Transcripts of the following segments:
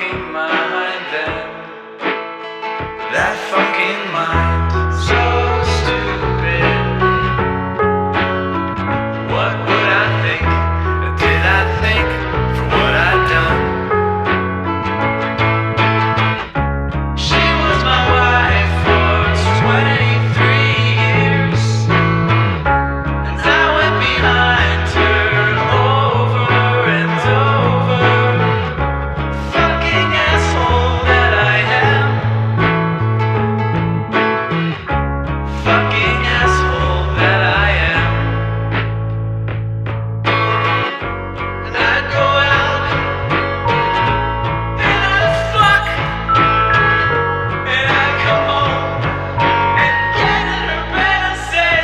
fucking mind then. That fucking mind, so stupid. What would I think? Did I think for what I'd done? She was my wife for 23 years, and I went behind her over and over. Fucking asshole that I am. Fucking asshole that I am. And I'd go out and I'd fuck, and I'd come home and get in her bed and say,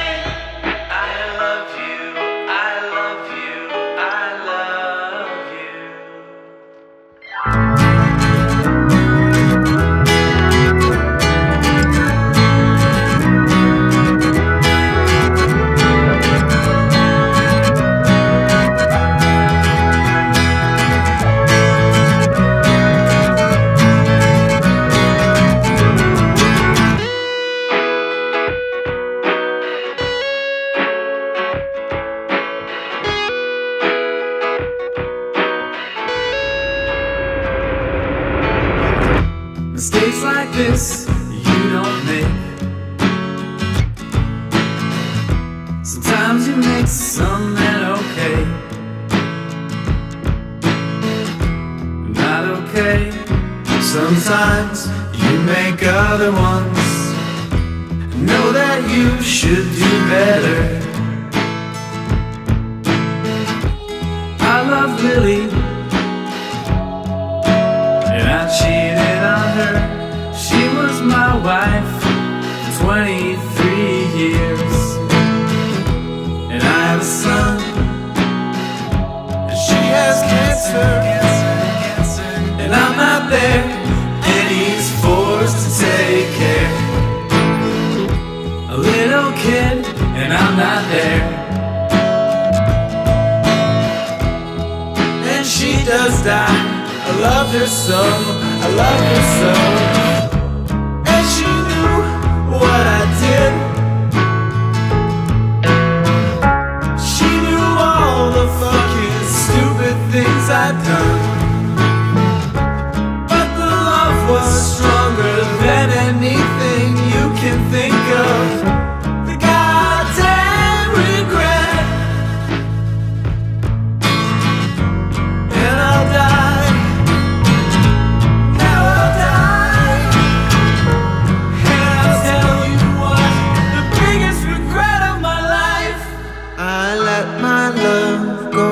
I love you, I love you, I love you. Mistakes like this you don't make. Sometimes you make some that okay, not okay. Sometimes you make other ones. Know that you should do better. I love Lily, and I cheated on her. She was my wife for 23 years. And I have a son, and she has cancer. And I'm not there, and he's forced to take care. A little kid, and I'm not there. And she does die. I loved her so, I loved her so. And she knew what I did. She knew all the fucking stupid things I'd done. But the love was stronger than anything you can think of. The goddamn regret. And I'll die. Now I'll die. And I'll tell you what, the biggest regret of my life, I let my love go.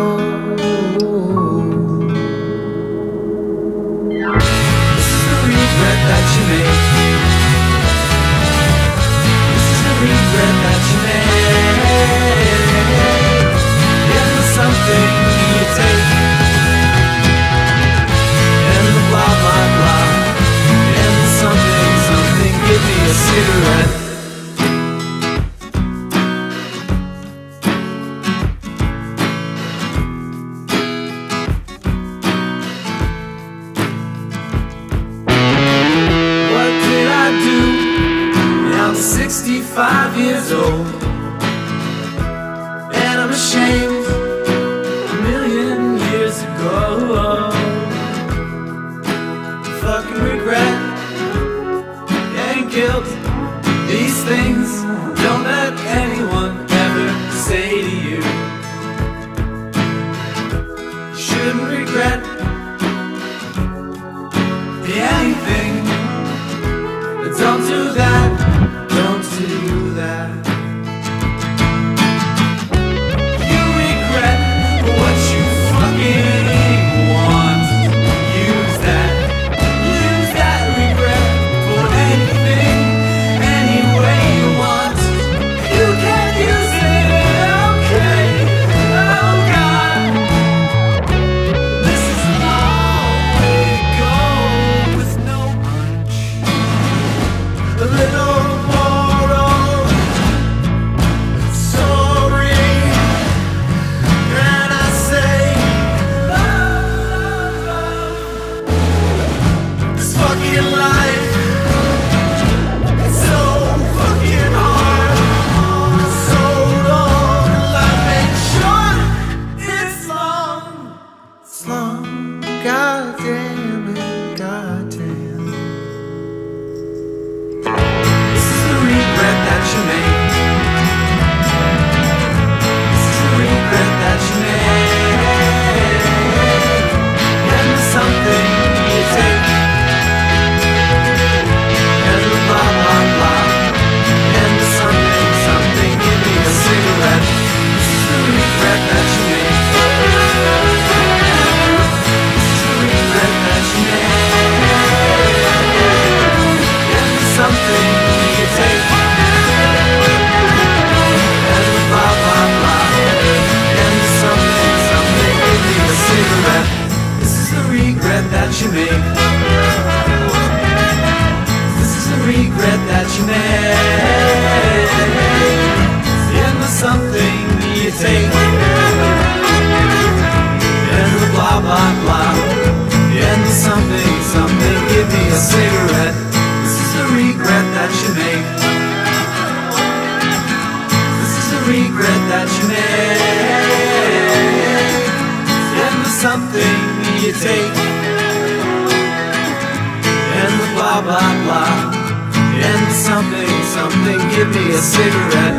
This is the regret that you make. This is the regret that you make. And the something you take. And the blah blah blah. And the something, give me a cigarette. What did I do? Now I'm 65 years old, and I'm ashamed. A million years ago, fucking regret and guilt. These things don't let anyone ever say to you. You shouldn't regret anything. But don't do that. Don't do that. You regret what you fucking want. Use that regret for anything, any way you want. You can use it, okay? Oh God, this is a long way to go with no fucking life. It's so fucking hard. So long, life ain't short. It's long. It's long. God damn it, God damn. This is the regret that you make. This is the regret that you make. And there's something you take. And the blah blah blah. And there's something, something, give me a cigarette. This is the regret that you make. Something you take, and blah blah blah, and something, something, give me a cigarette. This is the regret that you make. This is the regret that you make. And the something you take, and the blah blah blah, and the something, something, give me a cigarette. The regret that you make. This is the regret that you make. And the something you take. And the blah blah blah. And the something, something, give me a cigarette.